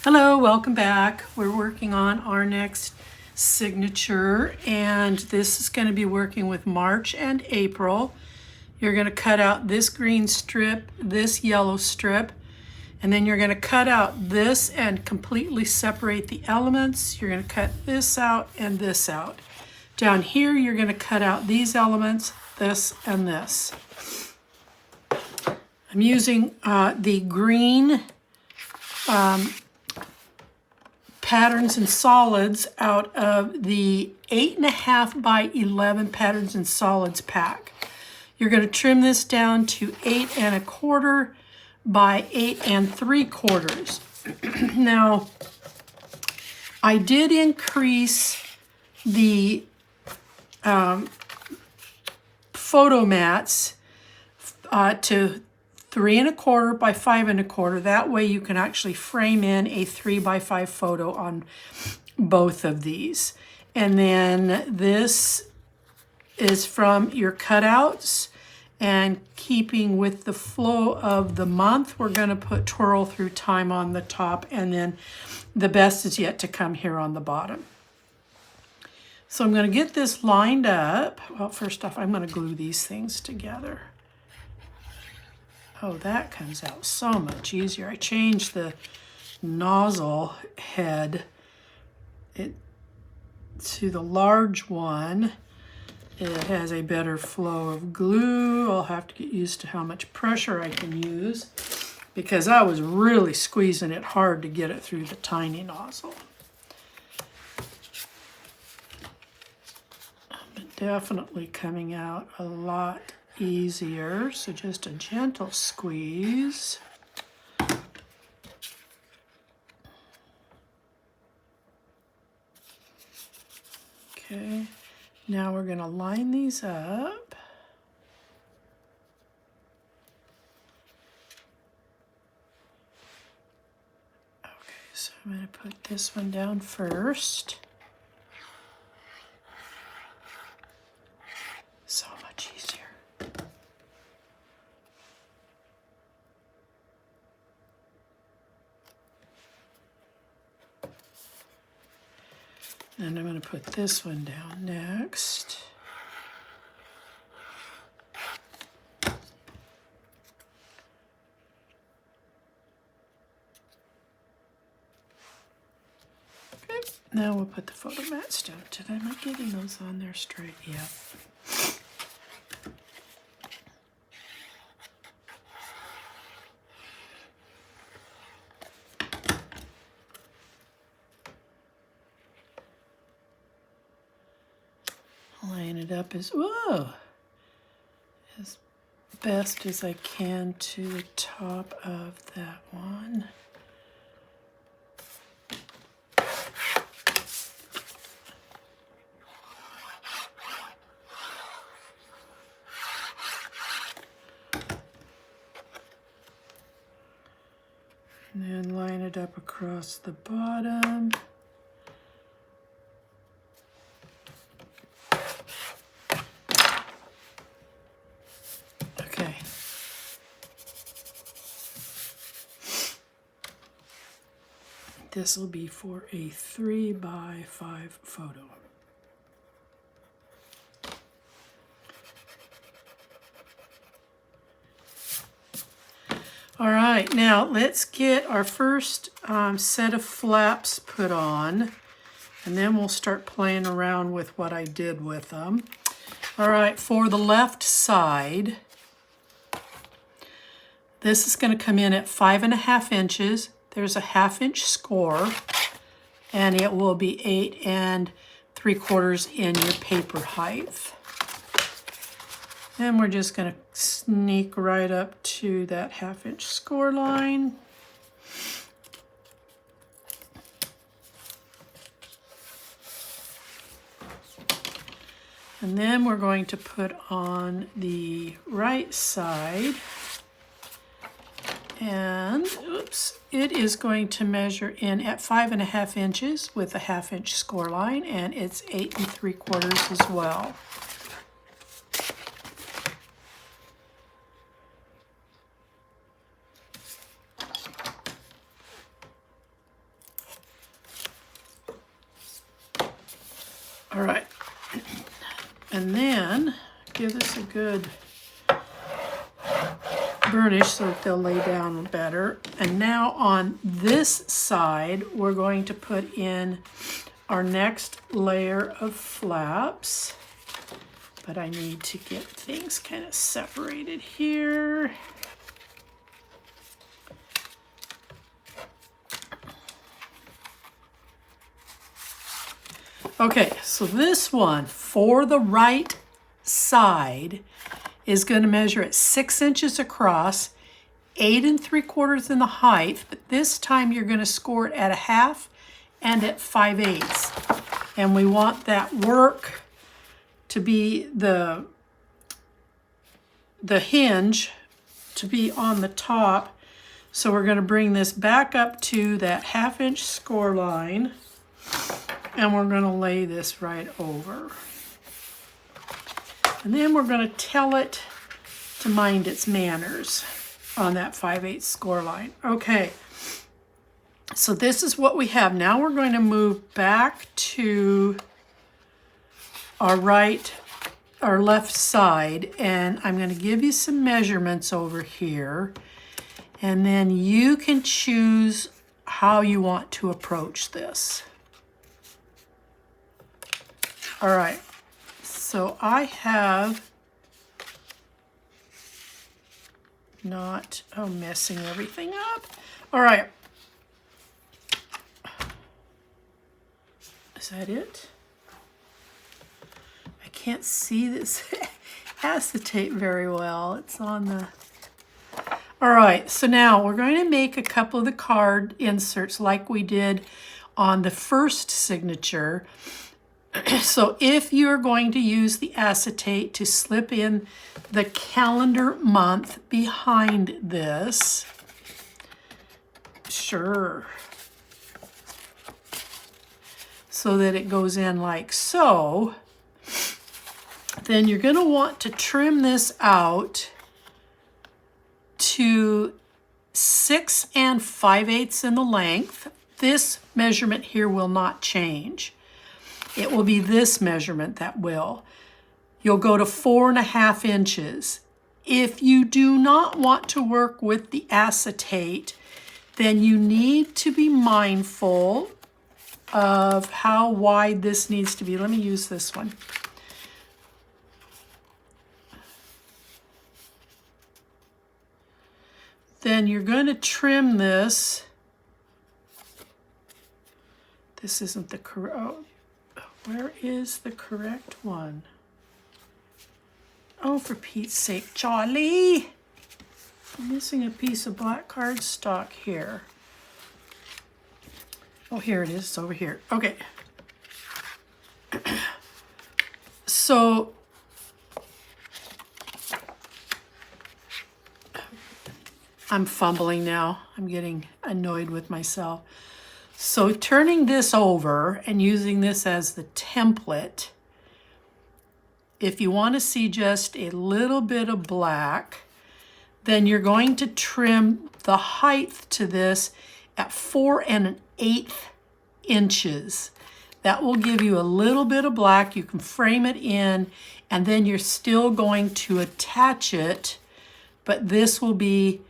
Hello, welcome back. We're working on our next signature, and this is going to be working with March and April. You're going to cut out this green strip, this yellow strip, and then you're going to cut out this and completely separate the elements. You're going to cut this out and this out. Down here, you're going to cut out these elements, this and this. I'm using the green patterns and solids out of the 8.5 by 11 patterns and solids pack. You're going to trim this down to 8.25 by 8.75. Now, I did increase the photo mats to 3.25 by 5.25. That way you can actually frame in a 3 by 5 photo on both of these. And then this is from your cutouts, and keeping with the flow of the month, we're going to put Twirl Through Time on the top, and then The Best Is Yet to Come here on the bottom. So I'm going to get this lined up. Well, first off, I'm going to glue these things together. Oh, that comes out so much easier. I changed the nozzle head to the large one. It has a better flow of glue. I'll have to get used to how much pressure I can use, because I was really squeezing it hard to get it through the tiny nozzle. But definitely coming out a lot easier, so just a gentle squeeze. Okay, now we're going to line these up. Okay, so I'm going to put this one down first. So much easier. And I'm going to put this one down next. Okay, now we'll put the photo mats down. Am I getting those on there straight? Yeah. Line it up as best as I can to the top of that one. And then line it up across the bottom. This will be for a 3 by 5 photo. All right, now let's get our first set of flaps put on, and then we'll start playing around with what I did with them. All right, for the left side, this is going to come in at 5.5 inches. There's a 1/2 inch score, and it will be 8.75 in your paper height. And we're just going to sneak right up to that 1/2 inch score line. And then we're going to put on the right side. And, oops, it is going to measure in at 5.5 inches with a 1/2 inch score line, and it's 8.75 as well. All right, and then give this a good burnish so that they'll lay down better. And now on this side, we're going to put in our next layer of flaps. But I need to get things kind of separated here. Okay, so this one for the right side is going to measure at 6 inches across, 8 3/4 in the height, but this time you're going to score it at 1/2 and at 5/8. And we want that work to be the hinge to be on the top. So we're going to bring this back up to that 1/2 inch score line, and we're going to lay this right over. And then we're going to tell it to mind its manners on that 5/8 score line. Okay, so this is what we have. Now we're going to move back to our left side, and I'm going to give you some measurements over here, and then you can choose how you want to approach this. All right, so I have messing everything up. All right, is that it? I can't see this acetate very well. It's on the... All right, so now we're going to make a couple of the card inserts like we did on the first signature. So if you're going to use the acetate to slip in the calendar month behind this, sure, so that it goes in like so, then you're going to want to trim this out to 6 5/8 in the length. This measurement here will not change. It will be this measurement that will. You'll go to 4 1/2 inches. If you do not want to work with the acetate, then you need to be mindful of how wide this needs to be. Let me use this one. Then you're going to trim this. This isn't the correct... Oh, where is the correct one? Oh, for Pete's sake, Charlie! I'm missing a piece of black cardstock here. Oh, here it is. It's over here. Okay. So, I'm fumbling now. I'm getting annoyed with myself. So turning this over and using this as the template, if you want to see just a little bit of black, then you're going to trim the height to this at 4 1/8 inches. That will give you a little bit of black. You can frame it in, and then you're still going to attach it, but this will be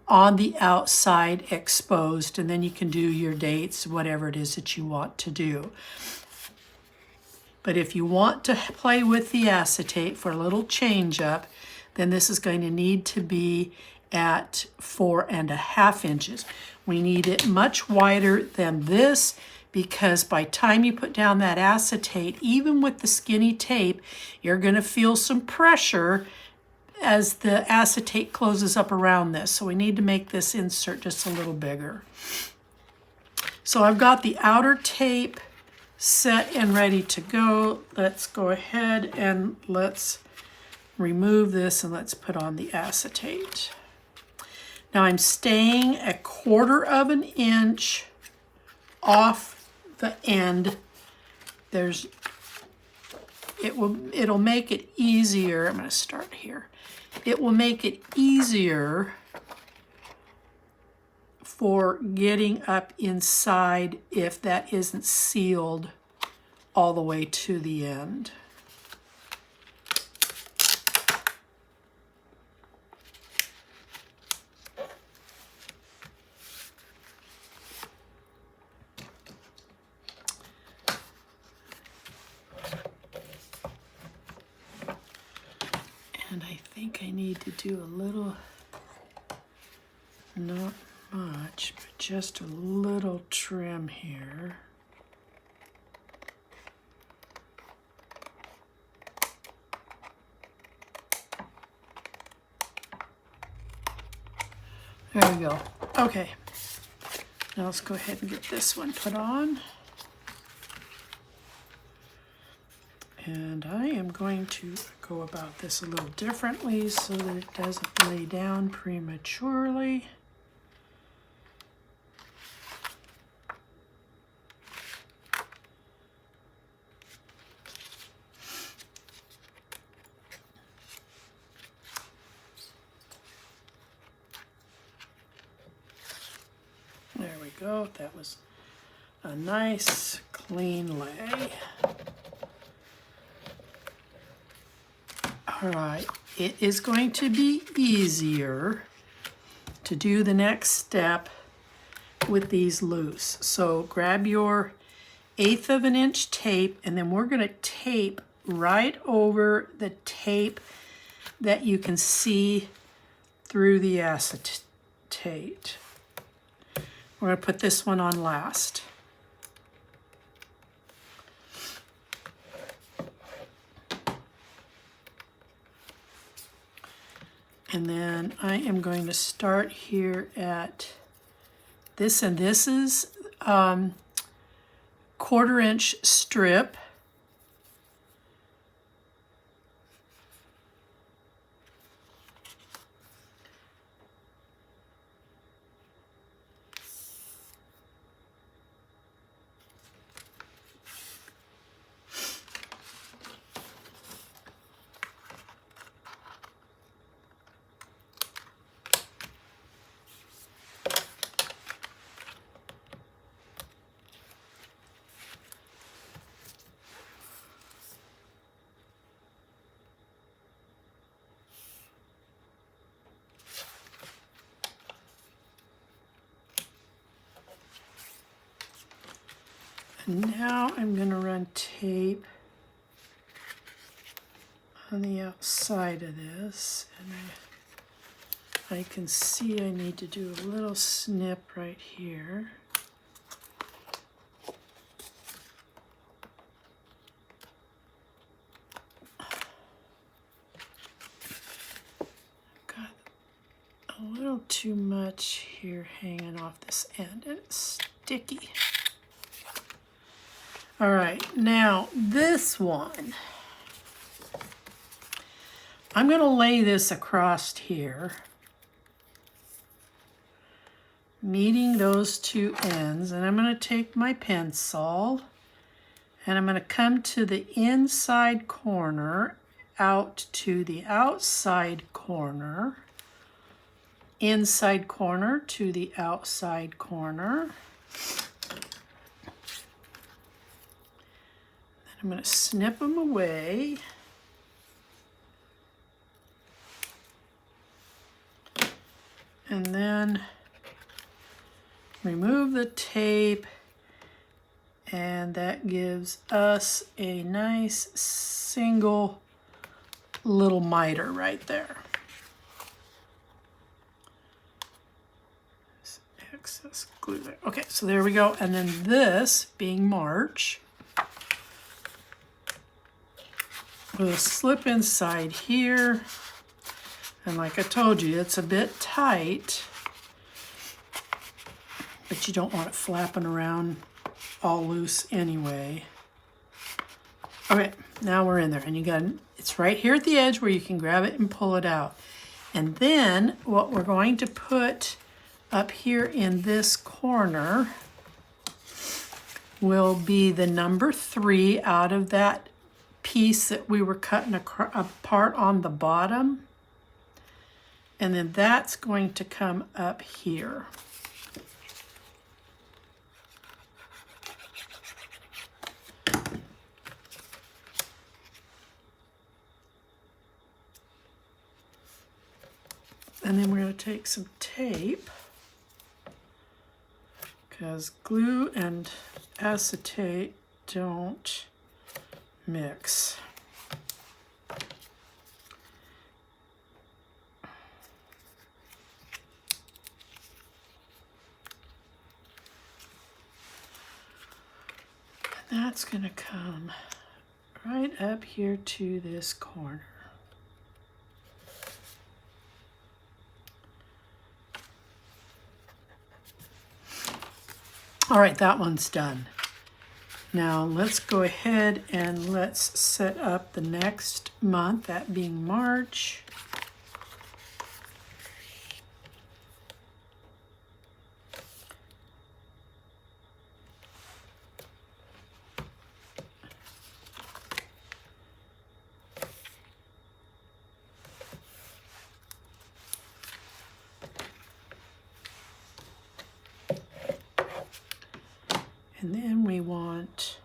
on the outside exposed, and then you can do your dates, whatever it is that you want to do. But if you want to play with the acetate for a little change up, then this is going to need to be at 4 1/2 inches. We need it much wider than this, because by the time you put down that acetate, even with the skinny tape, you're going to feel some pressure as the acetate closes up around this. So we need to make this insert just a little bigger. So I've got the outer tape set and ready to go. Let's go ahead and let's remove this and let's put on the acetate. Now I'm staying 1/4 inch off the end. It'll make it easier. I'm going to start here. It will make it easier for getting up inside if that isn't sealed all the way to the end. And I think I need to do a little, not much, but just a little trim here. There we go. Okay. Now let's go ahead and get this one put on. And I am going to go about this a little differently so that it doesn't lay down prematurely. There we go. That was a nice clean lay. All right, it is going to be easier to do the next step with these loose. So grab your 1/8 of an inch tape, and then we're going to tape right over the tape that you can see through the acetate. We're going to put this one on last. And then I am going to start here at this, and this is 1/4 inch strip. Now I'm going to run tape on the outside of this, and I can see I need to do a little snip right here. Got a little too much here hanging off this end, and it's sticky. All right, now this one, I'm going to lay this across here, meeting those two ends, and I'm going to take my pencil and I'm going to come to the inside corner, out to the outside corner, inside corner to the outside corner. I'm going to snip them away. And then remove the tape, and that gives us a nice single little miter right there. Excess glue there. Okay, so there we go. And then this being March, we'll slip inside here, and like I told you, it's a bit tight, but you don't want it flapping around all loose anyway. Okay, now we're in there, and you got it's right here at the edge where you can grab it and pull it out. And then what we're going to put up here in this corner will be the number 3 out of that piece that we were cutting apart on the bottom, and then that's going to come up here. And then we're going to take some tape, because glue and acetate don't mix. And that's going to come right up here to this corner. All right, that one's done. Now let's go ahead and let's set up the next month, that being March. And then we want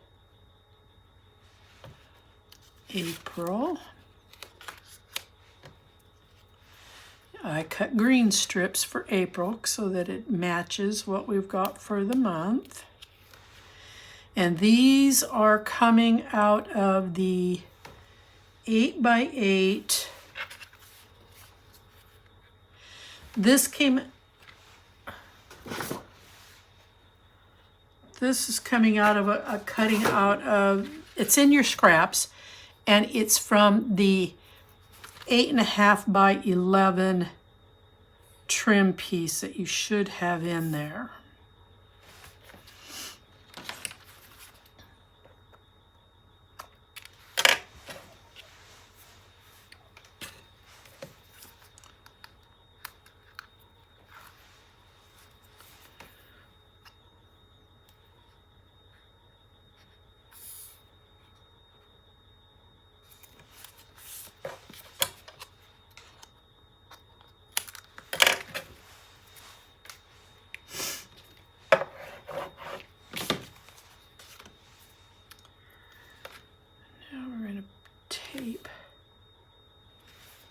April. I cut green strips for April so that it matches what we've got for the month. And these are coming out of the 8x8. This is coming out of a cutting out of, it's in your scraps, and it's from the 8.5 by 11 trim piece that you should have in there.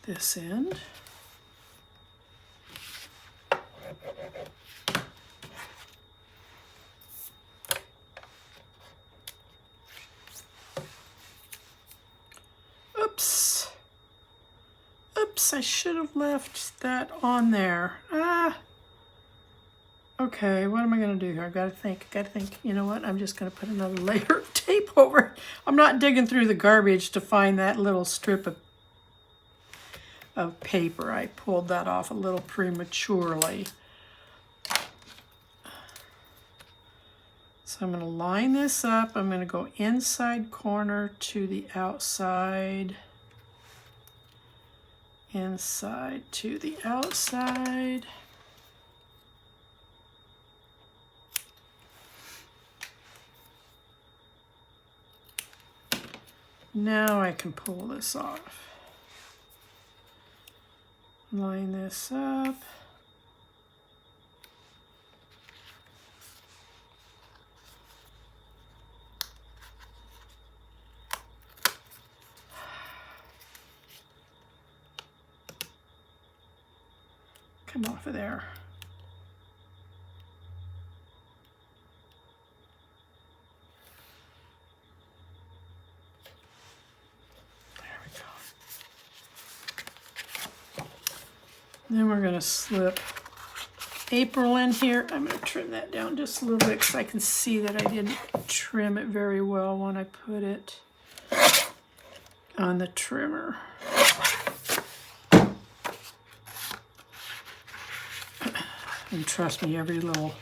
This end. Oops. Oops, I should have left that on there. Okay, what am I gonna do here? I gotta think, you know what? I'm just gonna put another layer of tape over it. I'm not digging through the garbage to find that little strip of paper. I pulled that off a little prematurely. So I'm going to line this up. I'm going to go inside corner to the outside. Inside to the outside. Now I can pull this off. Line this up. Come off of there. Then we're going to slip April in here. I'm going to trim that down just a little bit because I can see that I didn't trim it very well when I put it on the trimmer. And trust me, every little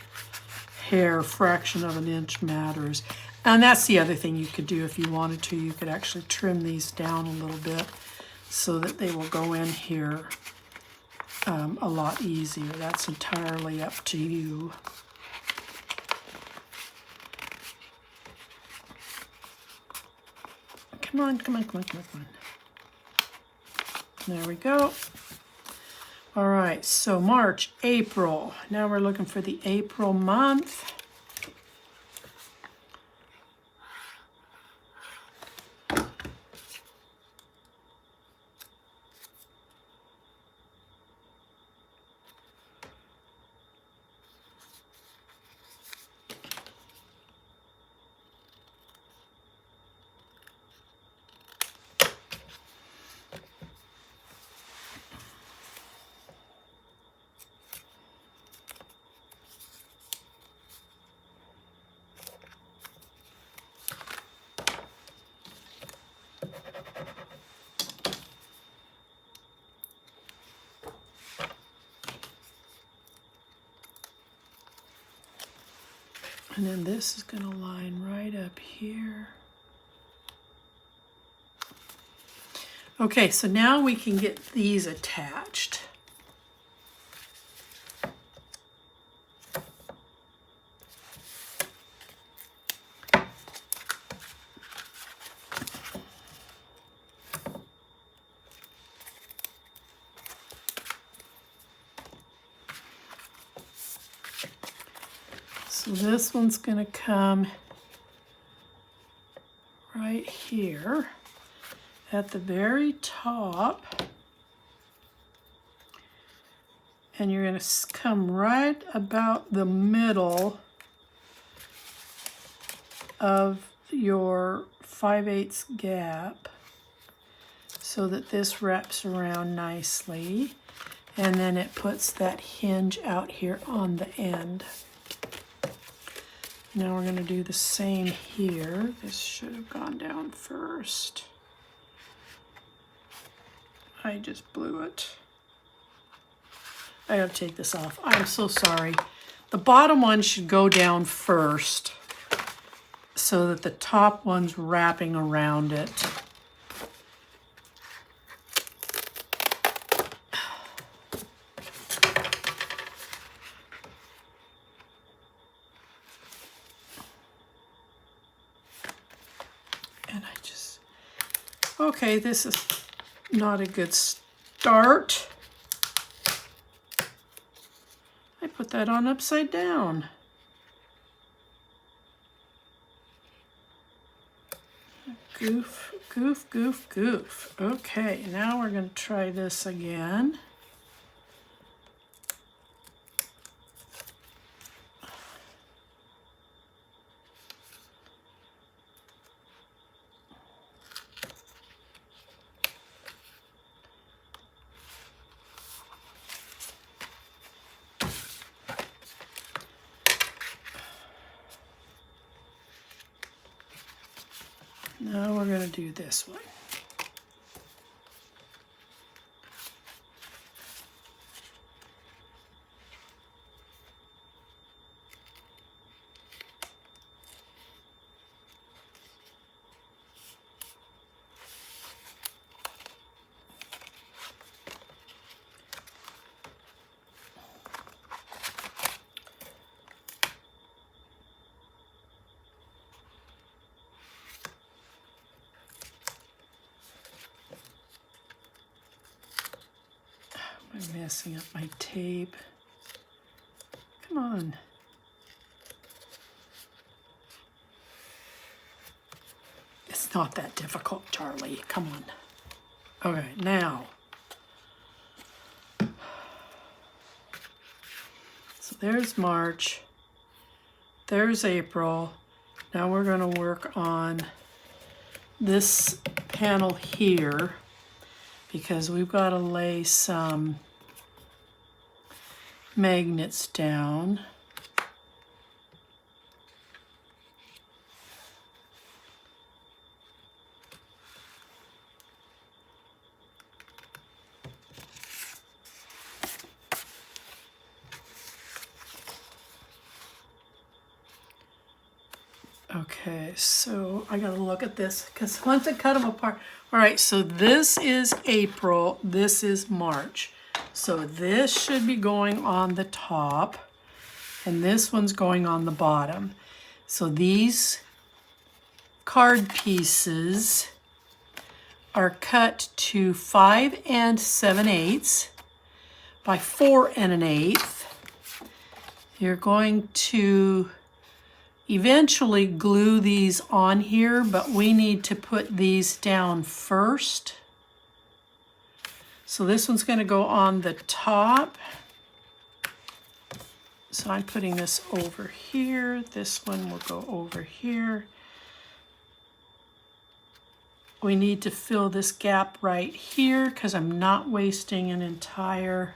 hair, fraction of an inch matters. And that's the other thing you could do if you wanted to. You could actually trim these down a little bit so that they will go in here a lot easier. That's entirely up to you. Come on, come on, come on, come on, come on. There we go. All right, so March, April. Now we're looking for the April month. And then this is going to line right up here. Okay, so now we can get these attached. So this one's going to come right here at the very top, and you're going to come right about the middle of your 5/8 gap so that this wraps around nicely, and then it puts that hinge out here on the end. Now we're going to do the same here. This should have gone down first. I just blew it. I gotta take this off. I'm so sorry. The bottom one should go down first so that the top one's wrapping around it. And I just, okay, this is not a good start. I put that on upside down. Goof, goof, goof, goof. Okay, now we're going to try this again. Now we're going to do this one. I'm messing up my tape. Come on. It's not that difficult, Charlie. Come on. Okay, now. So there's March. There's April. Now we're going to work on this panel here, because we've got to lay some magnets down. Okay, so I gotta look at this because once I cut them apart. All right, so this is April, this is March. So this should be going on the top and this one's going on the bottom. So these card pieces are cut to 5 7/8 by 4 1/8. You're going to eventually glue these on here, but we need to put these down first. So this one's going to go on the top. So I'm putting this over here. This one will go over here. We need to fill this gap right here because I'm not wasting an entire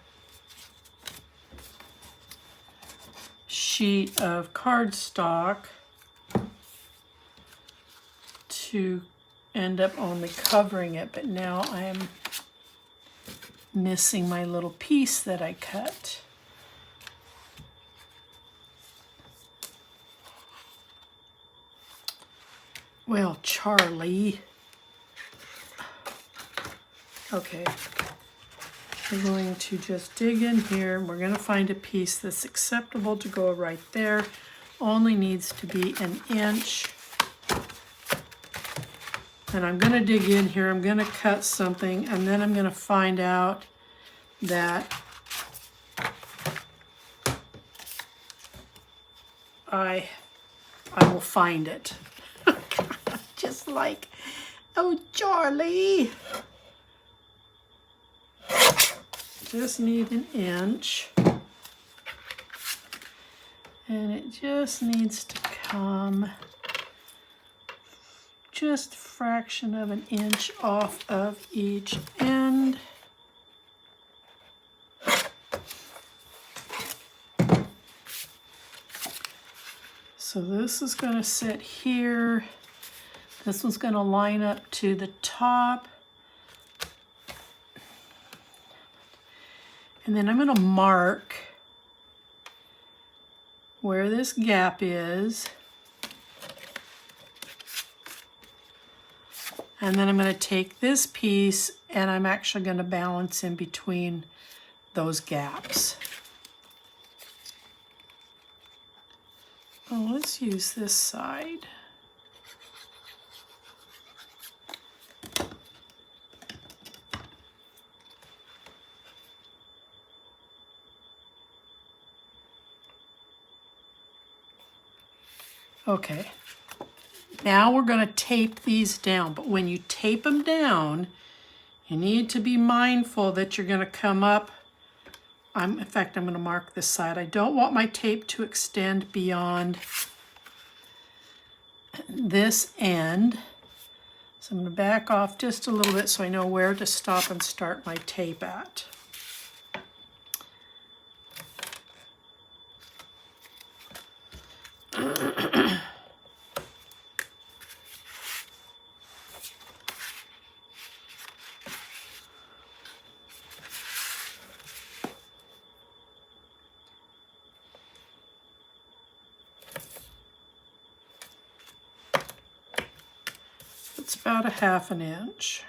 sheet of cardstock to end up only covering it, but now I am missing my little piece that I cut. Well, Charlie. Okay. We're going to just dig in here. We're going to find a piece that's acceptable to go right there. Only needs to be 1 inch. And I'm going to dig in here. I'm going to cut something, and then I'm going to find out that I will find it. Just like, oh, Charlie. Just need 1 inch. And it just needs to come just a fraction of 1 inch off of each end. So this is going to sit here. This one's going to line up to the top. And then I'm going to mark where this gap is. And then I'm going to take this piece and I'm actually going to balance in between those gaps. Oh, let's use this side. Okay, now we're going to tape these down, but when you tape them down, you need to be mindful that you're going to come up. In fact, I'm going to mark this side. I don't want my tape to extend beyond this end. So I'm going to back off just a little bit so I know where to stop and start my tape at. It's about 1/2 inch.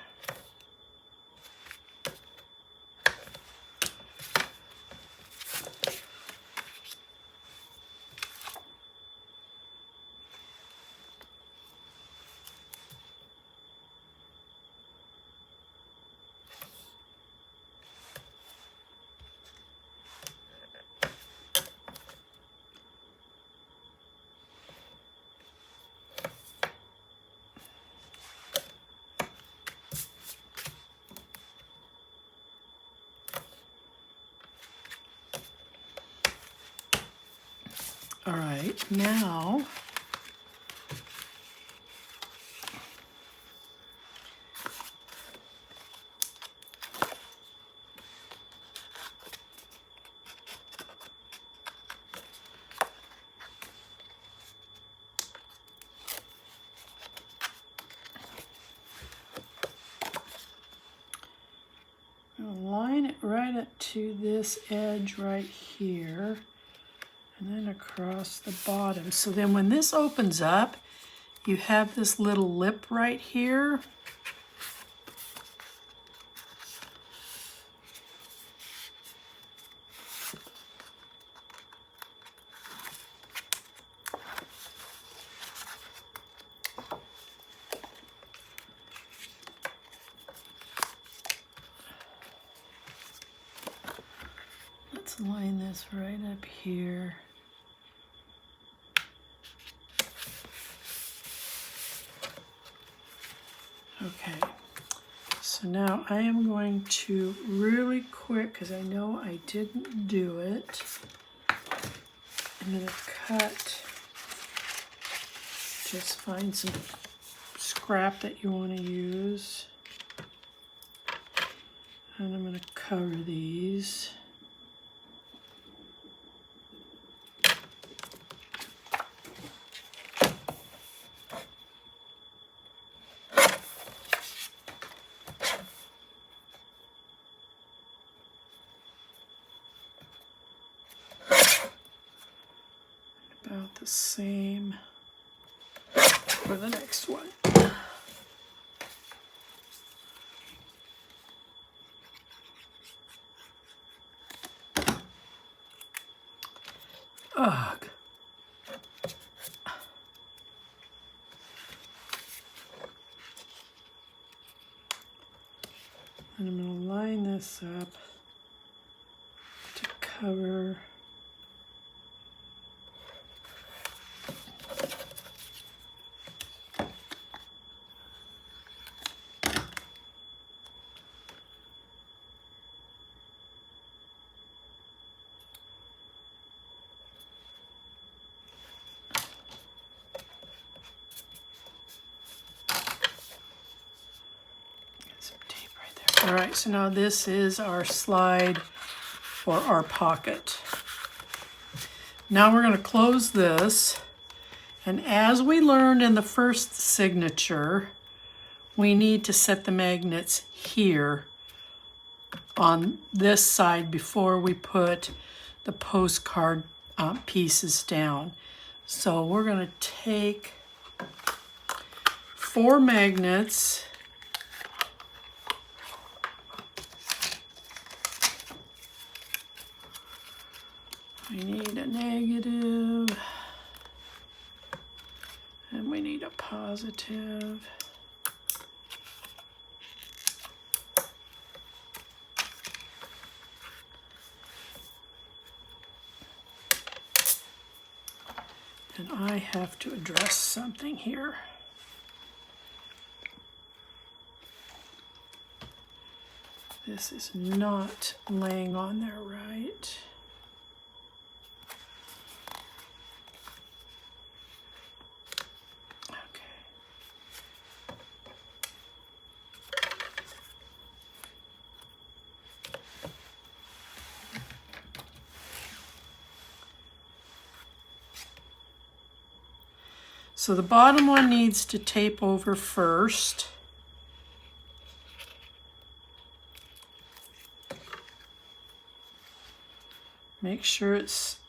All right, now line it right up to this edge right here. And then across the bottom. So then when this opens up, you have this little lip right here. Let's line this right up here. Okay, so now I am going to really quick, because I know I didn't do it, I'm going to cut, just find some scrap that you want to use, and I'm going to cover these. About the same. for the next one. Ugh. And I'm going to line this up to cover. All right, so now this is our slide for our pocket. Now we're going to close this, and as we learned in the first signature, we need to set the magnets here on this side before we put the postcard pieces down. So we're going to take 4 magnets. We need a negative, and we need a positive. And I have to address something here. This is not laying on there right. So the bottom one needs to tape over first. Make sure it's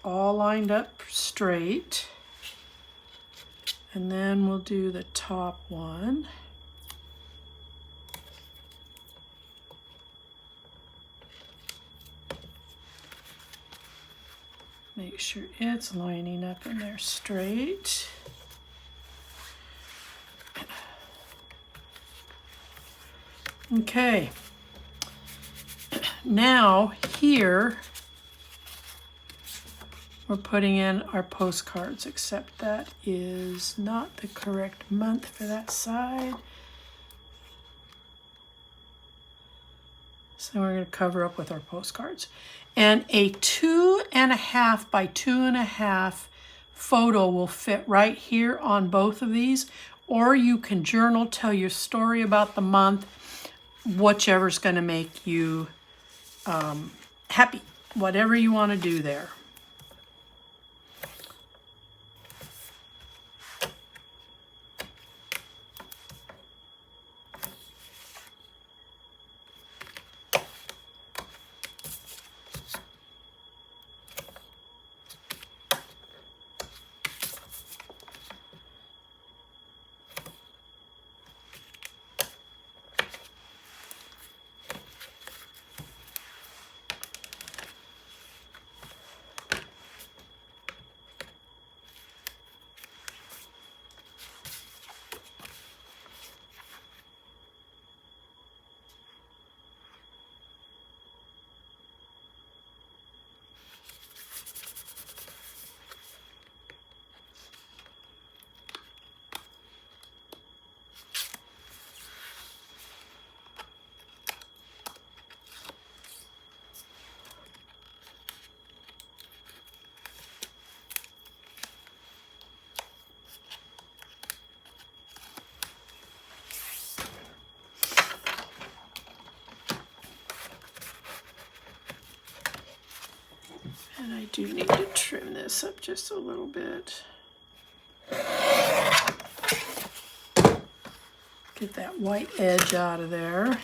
all lined up straight. And then we'll do the top one. Make sure it's lining up in there straight. Okay. Now here we're putting in our postcards, except that is not the correct month for that side. So we're going to cover up with our postcards. And a 2.5 by 2.5 photo will fit right here on both of these. Or you can journal, tell your story about the month, whichever's going to make you happy. Whatever you want to do there. And I do need to trim this up just a little bit. Get that white edge out of there.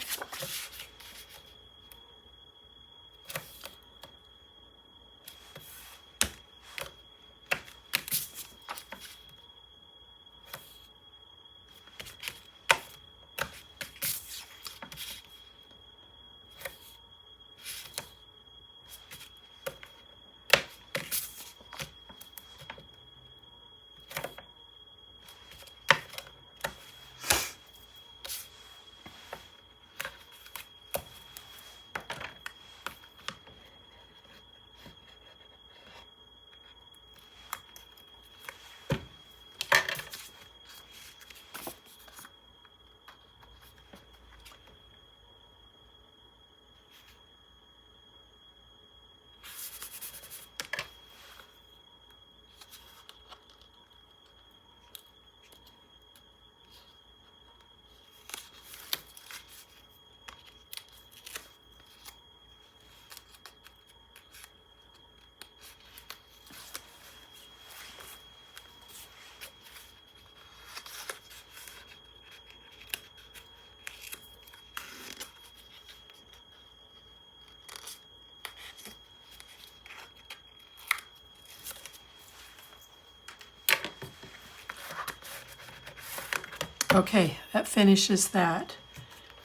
Okay, that finishes that.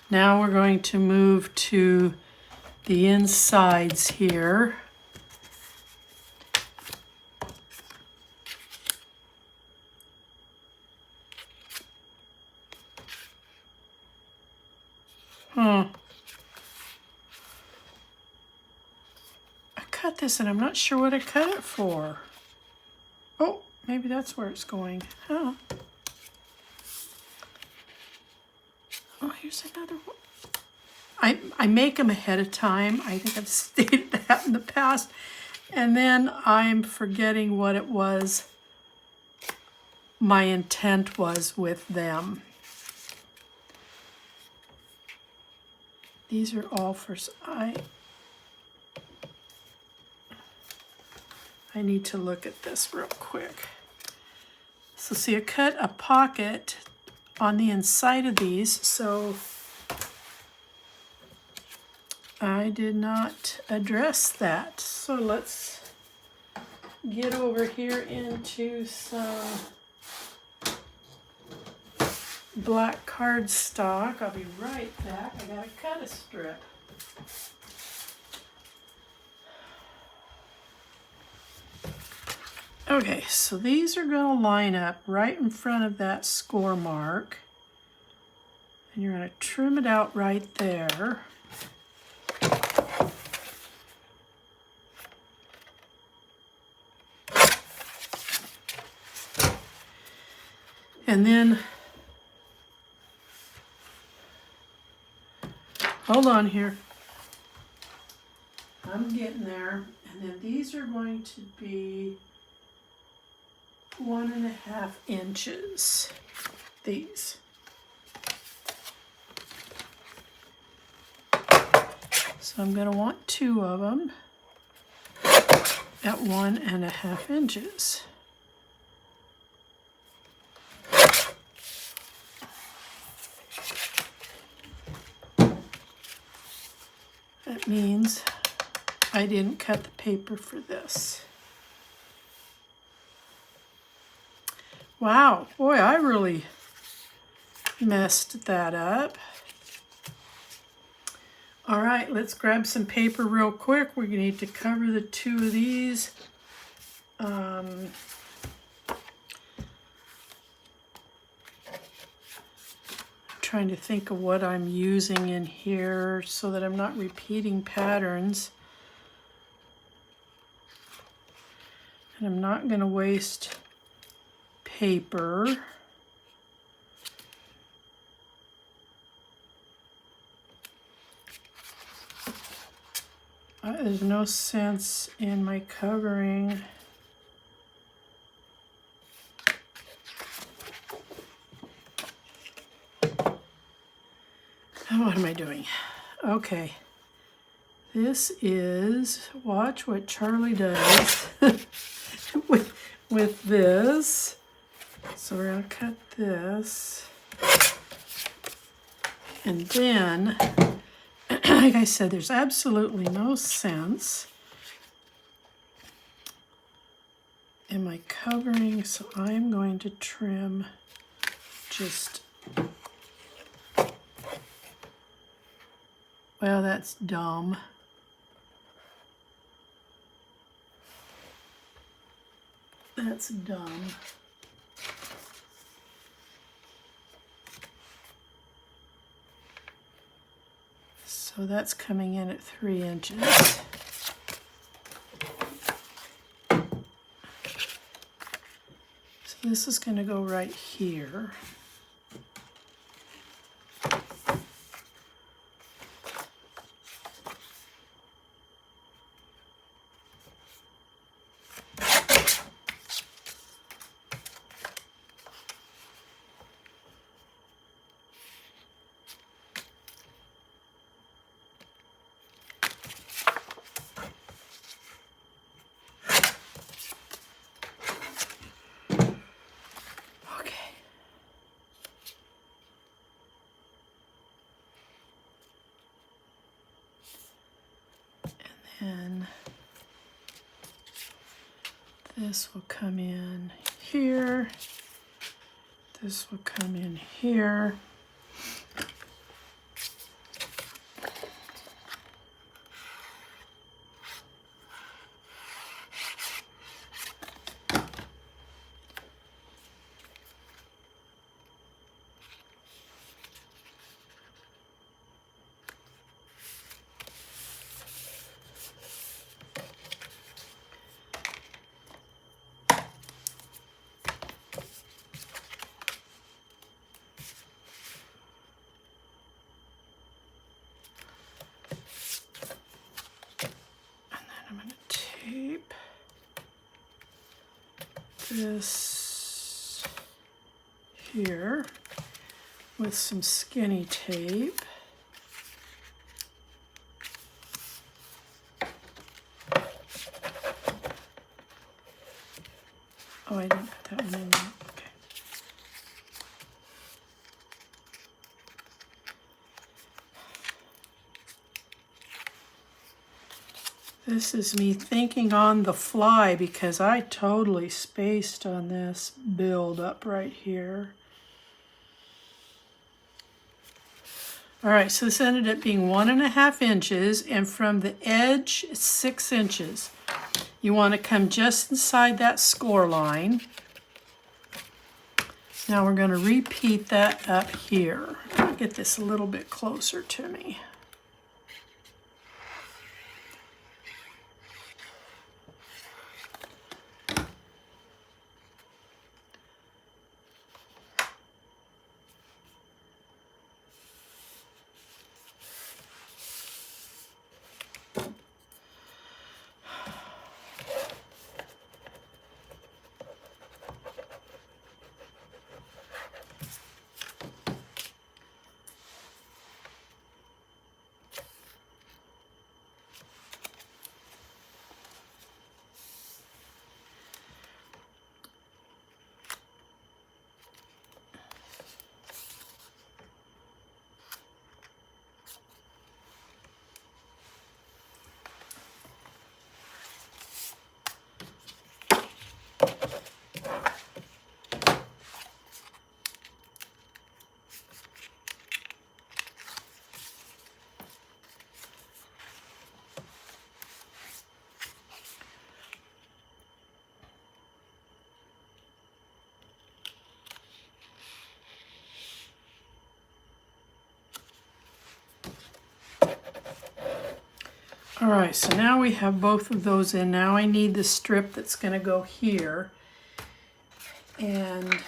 Now we're going to move to the insides here. I cut this and I'm not sure what I cut it for. Oh, maybe that's where it's going. Huh. Oh, here's another one. I make them ahead of time. I think I've stated that in the past. And then I'm forgetting what it was my intent was with them. These are all for, I need to look at this real quick. So see, I cut a pocket on the inside of these, so I did not address that. So let's get over here into some black cardstock. I'll be right back. I gotta cut a strip. Okay, so these are going to line up right in front of that score mark. And you're going to trim it out right there. And then, hold on here. I'm getting there. And then these are going to be 1.5 inches. These. So I'm going to want 2 of them at 1.5 inches. That means I didn't cut the paper for this. Wow, boy, I really messed that up. All right, let's grab some paper real quick. We're gonna need to cover the 2 of these. Trying to think of what I'm using in here so that I'm not repeating patterns. And I'm not gonna waste paper. There's no sense in my covering. What am I doing? Okay. This is, watch what Charlie does with this. So we're going to cut this. And then, like I said, there's absolutely no sense in my covering, so I'm going to trim just, well, that's dumb. That's dumb. So that's coming in at 3 inches. So this is going to go right here. And this will come in here. This will come in here. Tape this here with some skinny tape. Oh, I didn't put that one in there. Okay. This is me thinking on the fly because I totally spaced on this build up right here. All right, so this ended up being 1.5 inches, and from the edge, 6 inches. You want to come just inside that score line. Now we're going to repeat that up here. I'll get this a little bit closer to me. All right, so now we have both of those in. Now I need the strip that's going to go here. And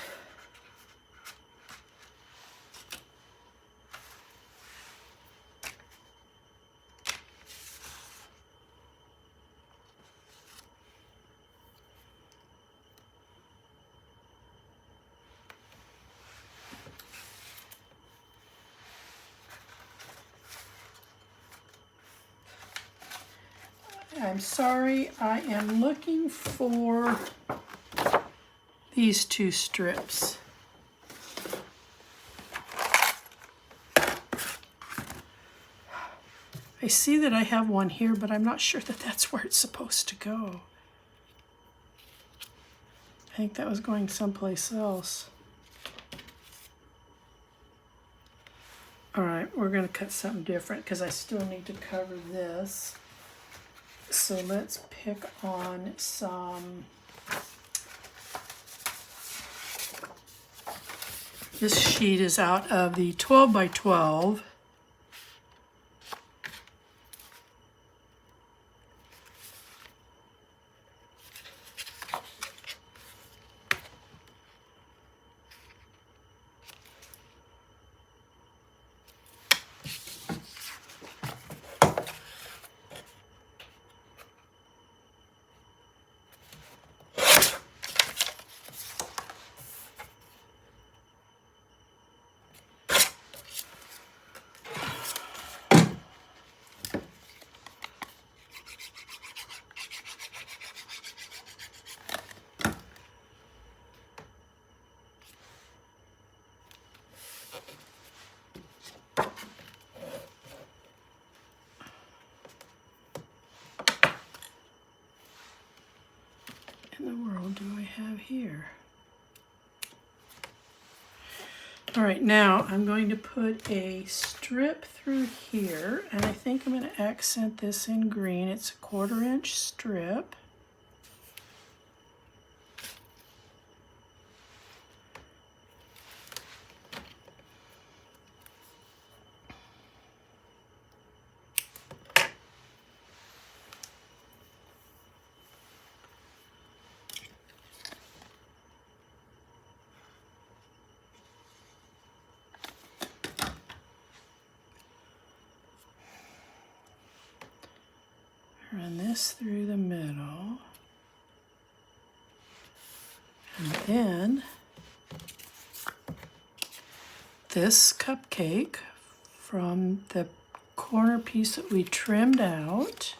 I'm sorry, I am looking for these two strips. I see that I have one here, but I'm not sure that that's where it's supposed to go. I think that was going someplace else. All right, we're going to cut something different because I still need to cover this. So let's pick on some, this sheet is out of the 12 by 12. All right, now I'm going to put a strip through here, and I think I'm going to accent this in green. It's a 1/4 inch strip. Run this through the middle, and then this cupcake from the corner piece that we trimmed out,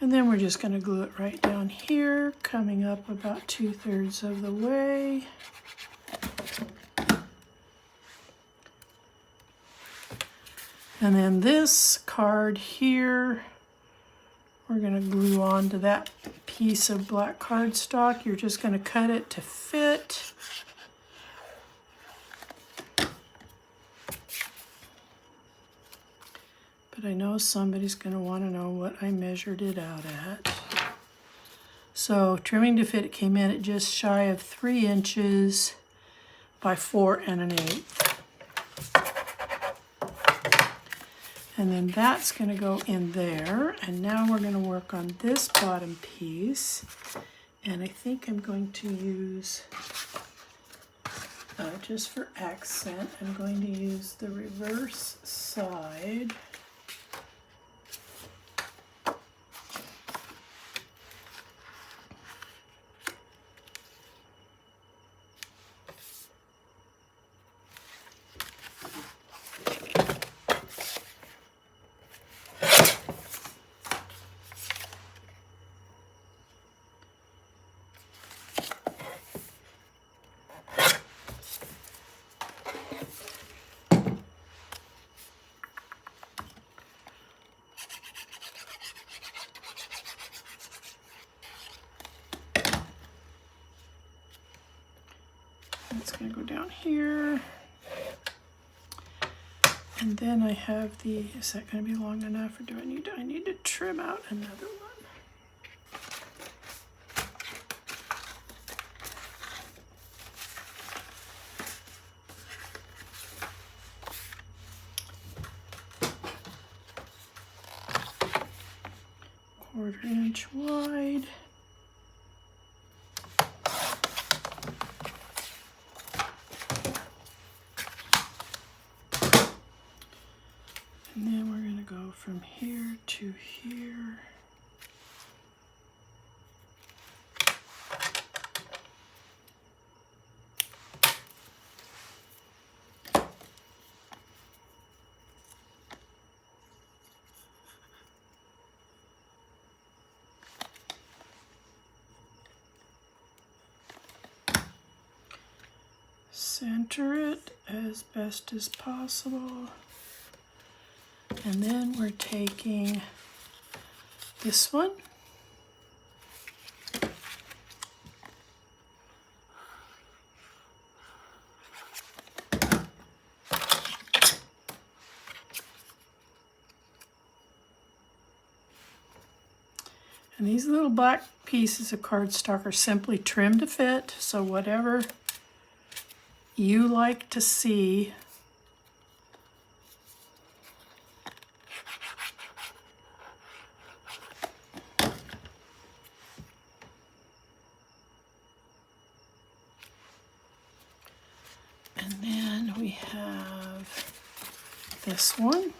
and then we're just going to glue it right down here, coming up about 2/3 of the way. And then this card here, we're going to glue onto that piece of black cardstock. You're just going to cut it to fit. But I know somebody's going to want to know what I measured it out at. So trimming to fit, it came in at just shy of 3 inches by 4 1/8. And then that's going to go in there. And now we're going to work on this bottom piece. And I think I'm going to use, just for accent, I'm going to use the reverse side. It's going to go down here. And then I have the, is that going to be long enough, or do I need to trim out another one? Quarter inch wide. And then we're going to go from here to here. Center it as best as possible. And then we're taking this one. And these little black pieces of cardstock are simply trimmed to fit, so whatever you like to see. And then we have this one.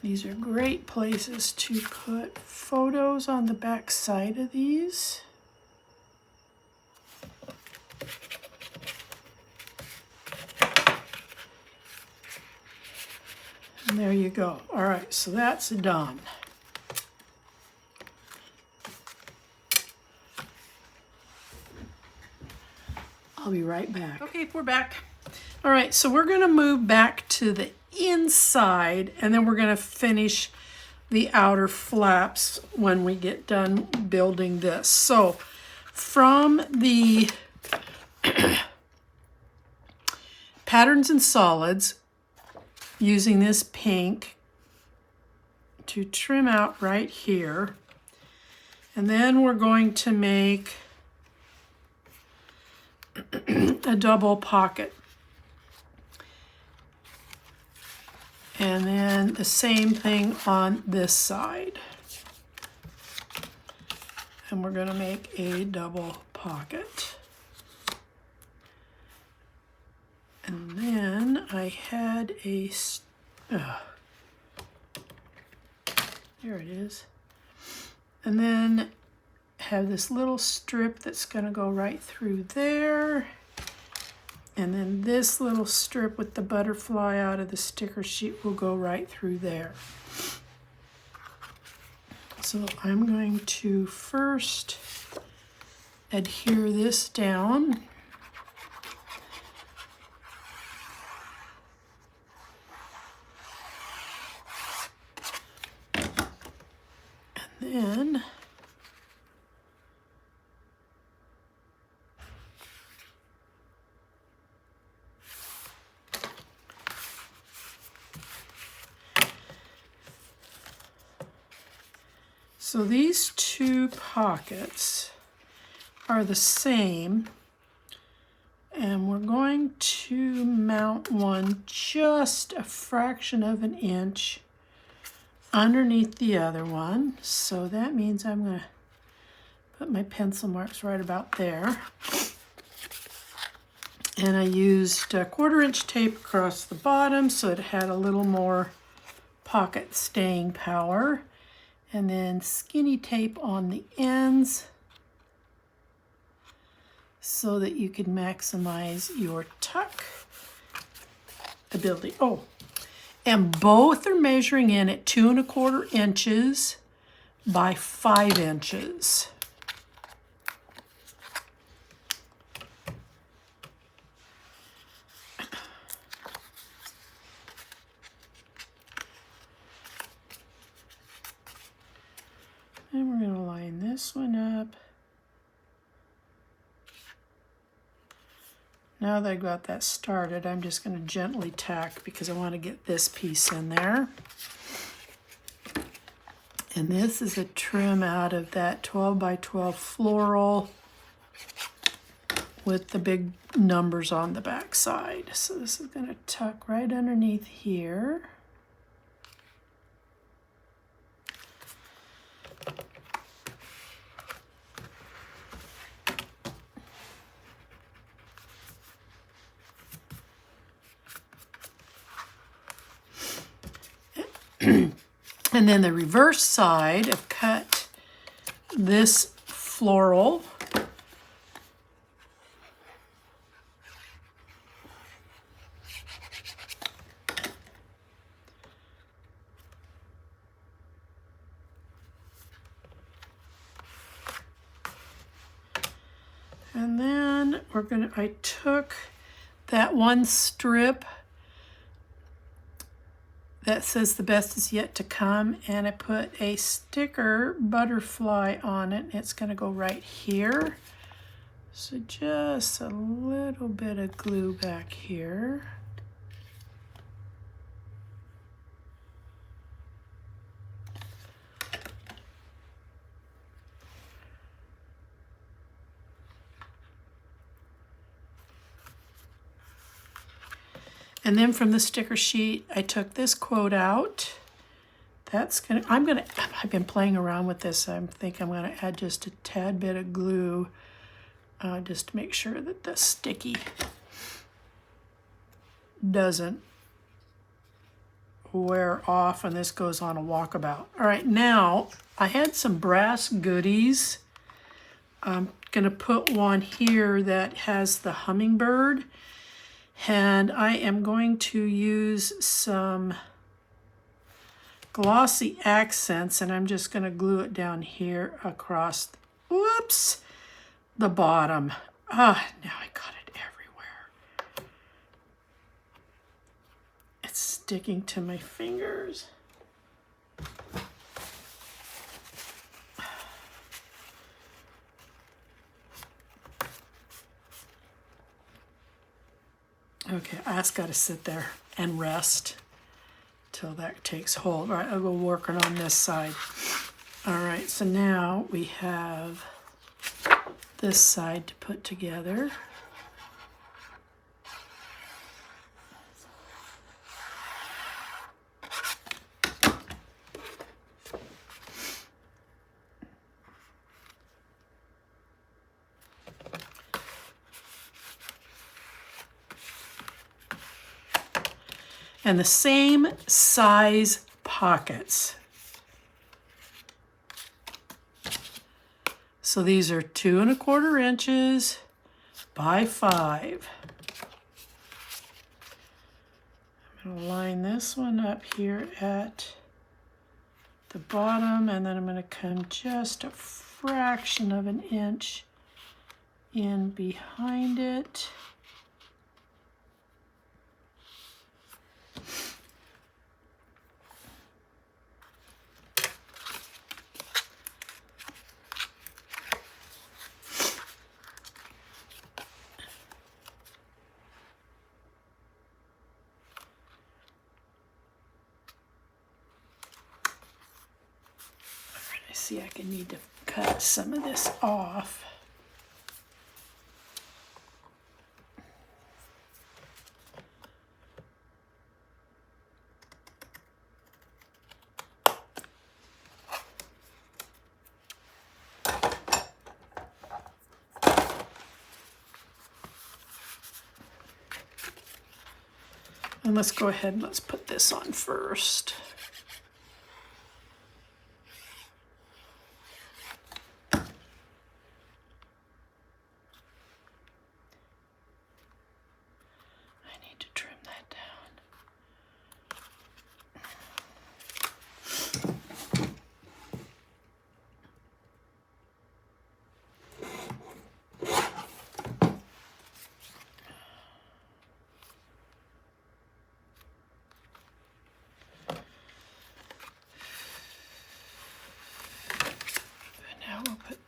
These are great places to put photos on the back side of these. And there you go. All right, so that's done. I'll be right back. Okay, we're back. All right, so we're gonna move back to the inside and then we're gonna finish the outer flaps when we get done building this. So from the patterns and solids, using this pink to trim out right here, and then we're going to make a double pocket. And then the same thing on this side. And we're going to make a double pocket. And then I had a, there it is. And then have this little strip that's going to go right through there. And then this little strip with the butterfly out of the sticker sheet will go right through there. So I'm going to first adhere this down. And then so these two pockets are the same, and we're going to mount one just a fraction of an inch underneath the other one. So that means I'm going to put my pencil marks right about there. And I used a 1/4 inch tape across the bottom so it had a little more pocket staying power. And then skinny tape on the ends so that you can maximize your tuck ability. Oh, and both are measuring in at 2 1/4 inches by 5 inches. And we're going to line this one up. Now that I got that started, I'm just going to gently tack because I want to get this piece in there. And this is a trim out of that 12 by 12 floral with the big numbers on the back side. So this is going to tuck right underneath here. And then the reverse side, I've cut this floral and then I took that one strip that says the best is yet to come, and I put a sticker butterfly on it. It's going to go right here. So just a little bit of glue back here. And then from the sticker sheet, I took this quote out. I've been playing around with this. I think I'm gonna add just a tad bit of glue just to make sure that the sticky doesn't wear off and this goes on a walkabout. All right, now I had some brass goodies. I'm gonna put one here that has the hummingbird. And I am going to use some glossy accents, and I'm just going to glue it down here across, whoops, the bottom. Now I got it sticking to my fingers. Okay, that's got to sit there and rest till that takes hold. All right, I'll go working on this side. All right, so now we have this side to put together. And the same size pockets. So these are 2 1/4 inches by 5. I'm going to line this one up here at the bottom, and then I'm going to come just a fraction of an inch in behind it. See, I can need to cut some of this off. And let's go ahead and let's put this on first.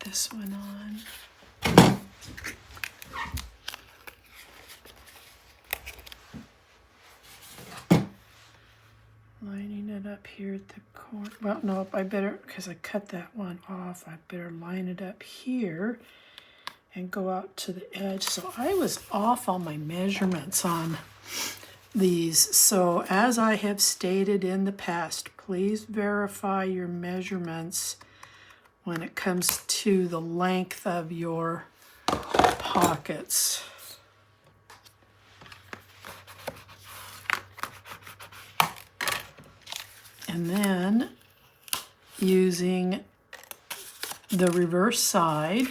This one on. Lining it up here at the corner. Well, no, I better, because I cut that one off, I better line it up here and go out to the edge. So I was off on my measurements on these. So as I have stated in the past, please verify your measurements when it comes to the length of your pockets. And then using the reverse side,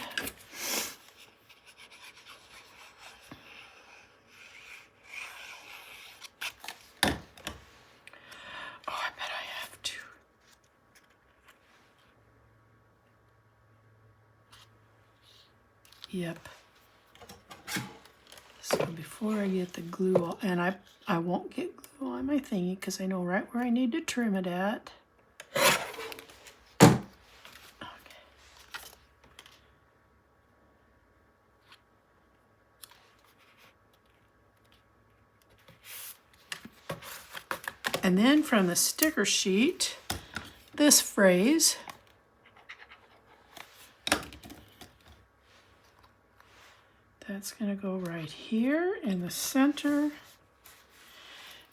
yep. So before I get the glue on, and I won't get glue on my thingy because I know right where I need to trim it at. Okay. And then from the sticker sheet, this phrase, that's going to go right here in the center.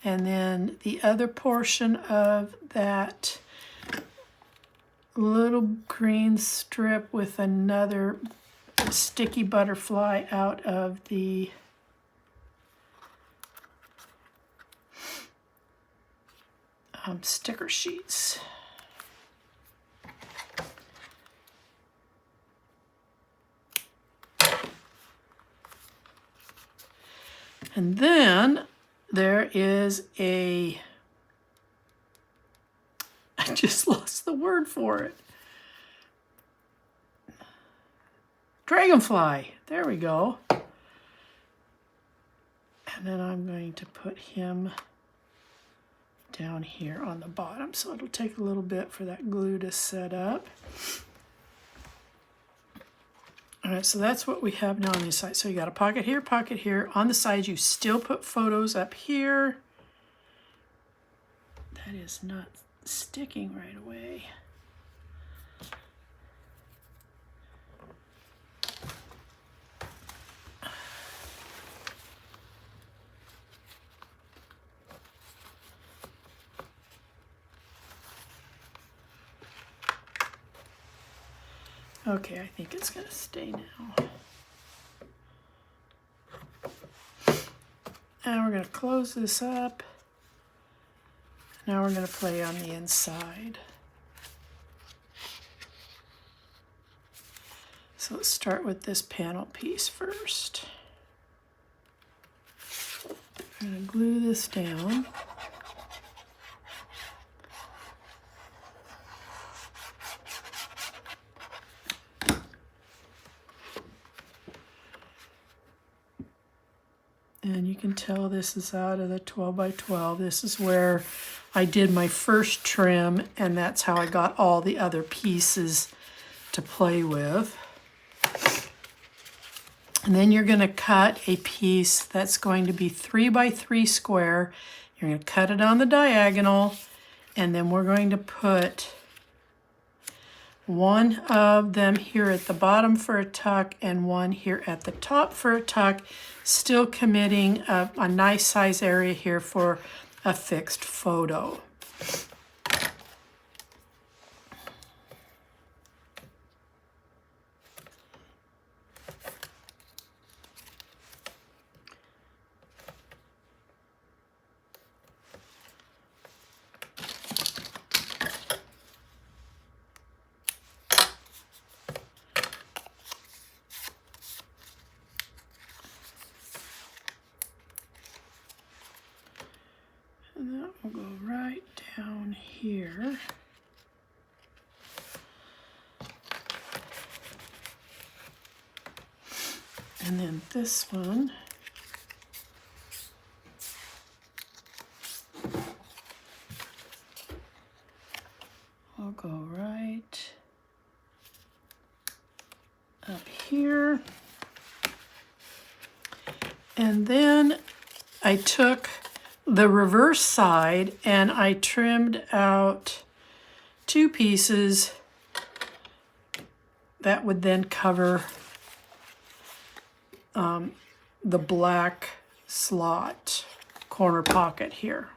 And then the other portion of that little green strip with another sticky butterfly out of the sticker sheets. And then there is a, I just lost the word for it. Dragonfly, there we go. And then I'm going to put him down here on the bottom. So it'll take a little bit for that glue to set up. All right, so that's what we have now on this side. So you got a pocket here, pocket here. On the sides, you still put photos up here. That is not sticking right away. Okay, I think it's going to stay now. And we're going to close this up. Now we're going to play on the inside. So let's start with this panel piece first. I'm going to glue this down. And you can tell this is out of the 12 by 12. This is where I did my first trim, and that's how I got all the other pieces to play with. And then you're going to cut a piece that's going to be 3 by 3 square. You're going to cut it on the diagonal, and then we're going to put one of them here at the bottom for a tuck and one here at the top for a tuck, still committing a nice size area here for a fixed photo. And that will go right down here. And then this one will go right up here. And then I took the reverse side and I trimmed out 2 pieces that would then cover the black slot corner pocket here.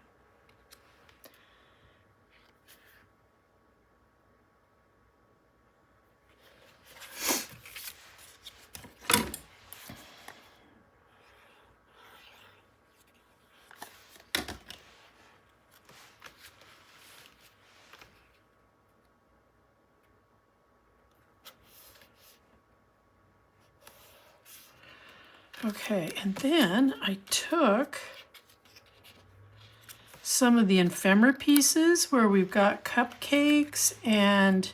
Okay, and then I took some of the ephemera pieces where we've got cupcakes and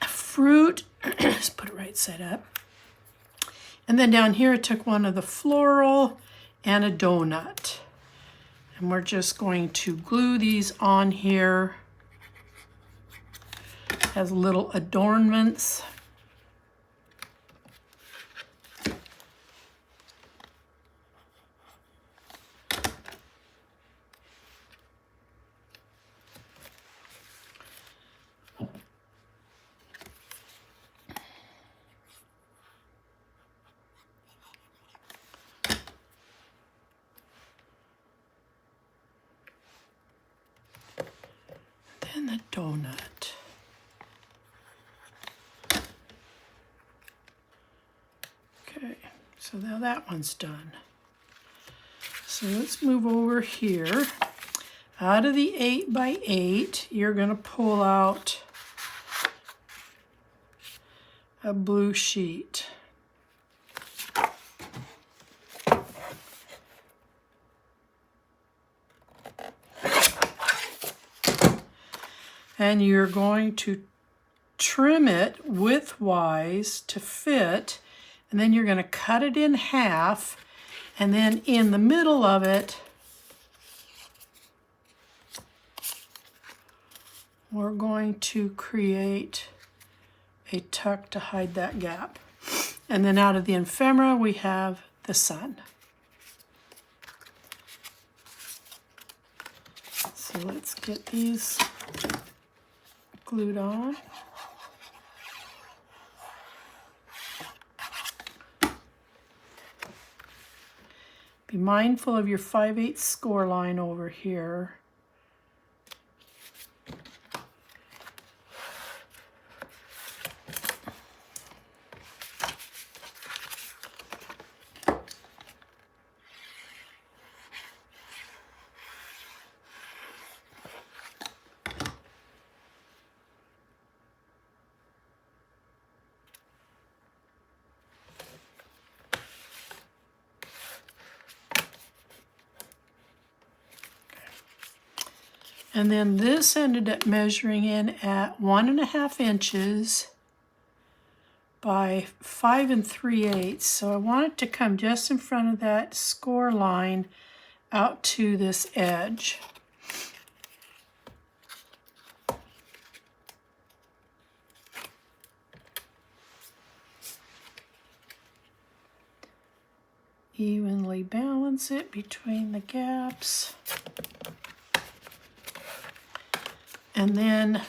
fruit. Just put it right side up. And then down here I took one of the floral and a donut. And we're just going to glue these on here as little adornments. And the donut. Okay, so now that one's done. So let's move over here. Out of the 8 by 8, you're going to pull out a blue sheet. And you're going to trim it widthwise to fit, and then you're going to cut it in half, and then in the middle of it, we're going to create a tuck to hide that gap. And then out of the ephemera, we have the sun. So let's get these glued on. Be mindful of your 5/8 score line over here. And then this ended up measuring in at 1.5 inches by 5 3/8. So I want it to come just in front of that score line out to this edge. Evenly balance it between the gaps. And then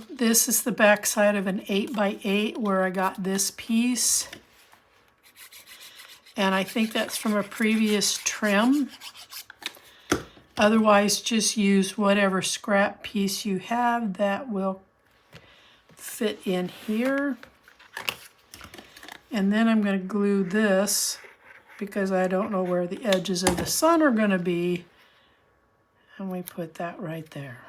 this is the back side of an 8x8 where I got this piece. And I think that's from a previous trim. Otherwise, just use whatever scrap piece you have that will fit in here. And then I'm going to glue this because I don't know where the edges of the sun are going to be. And we put that right there.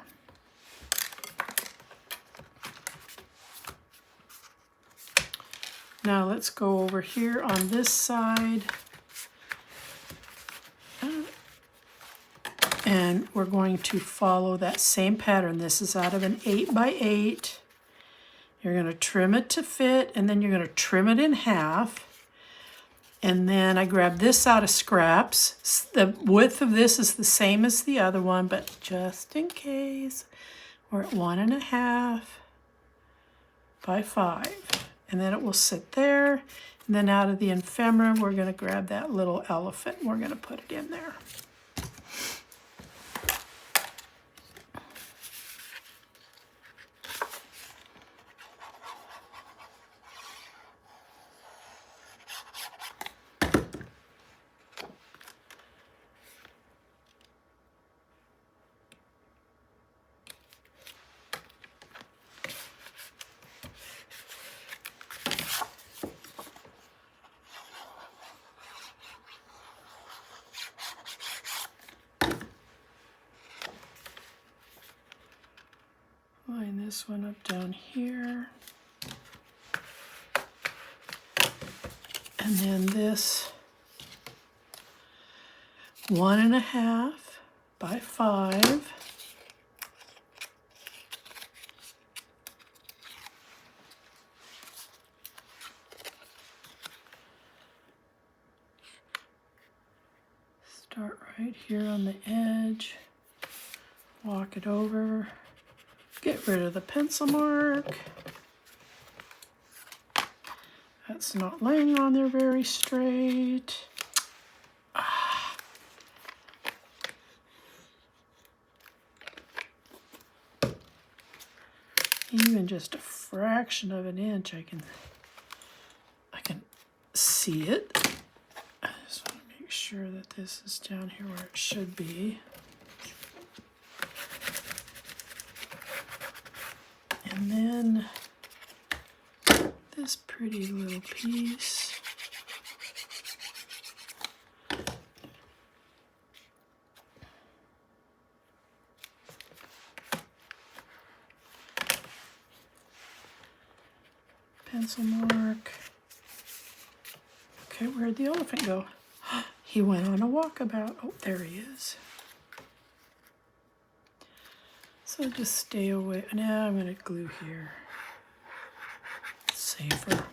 Now let's go over here on this side. And we're going to follow that same pattern. This is out of an 8x8. You're going to trim it to fit, and then you're going to trim it in half. And then I grabbed this out of scraps. The width of this is the same as the other one, but just in case, we're at 1.5 by 5. And then it will sit there. And then out of the ephemera, we're going to grab that little elephant and we're going to put it in there. Line this one up down here. And then this 1.5 by 5. Start right here on the edge, walk it over. Get rid of the pencil mark. That's not laying on there very straight. Even just a fraction of an inch, I can see it. I just want to make sure that this is down here where it should be. And then this pretty little piece. Pencil mark. Okay, where'd the elephant go? He went on a walkabout. Oh, there he is. So just stay away. Now I'm going to glue here. It's safer.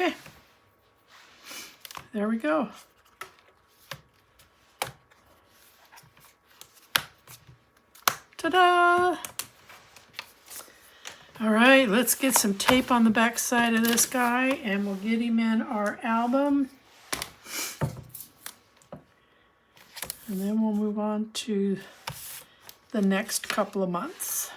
Okay. There we go. Ta-da! All right, let's get some tape on the back side of this guy and we'll get him in our album. And then we'll move on to the next couple of months.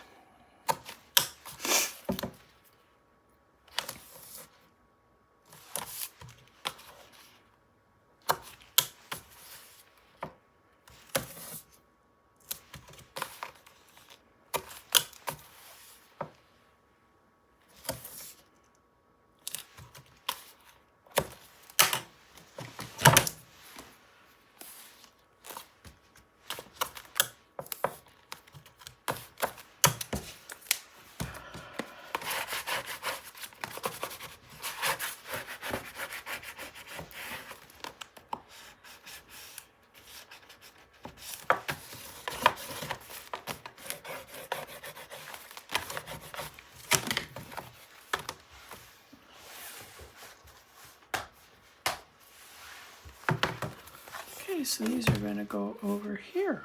Okay, so these are going to go over here.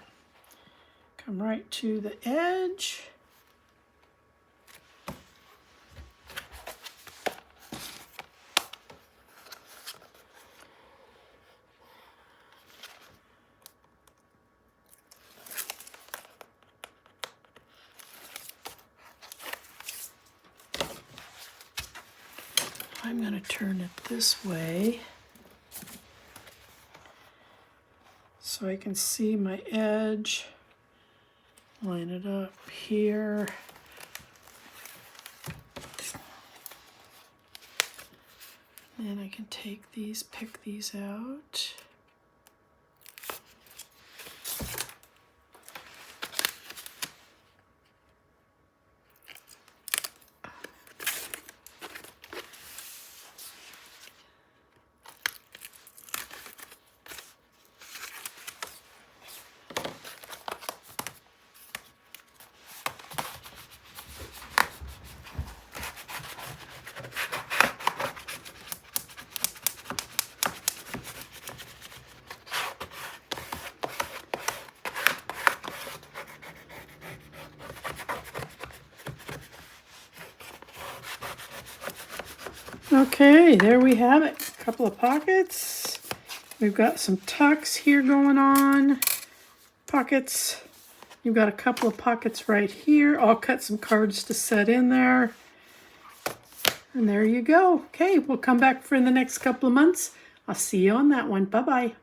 Come right to the edge. I'm going to turn it this way so I can see my edge. Line it up here. And I can take these, pick these out. Okay, there we have it. A couple of pockets. We've got some tucks here going on. Pockets. You've got a couple of pockets right here. I'll cut some cards to set in there. And there you go. Okay, we'll come back for the next couple of months. I'll see you on that one. Bye-bye.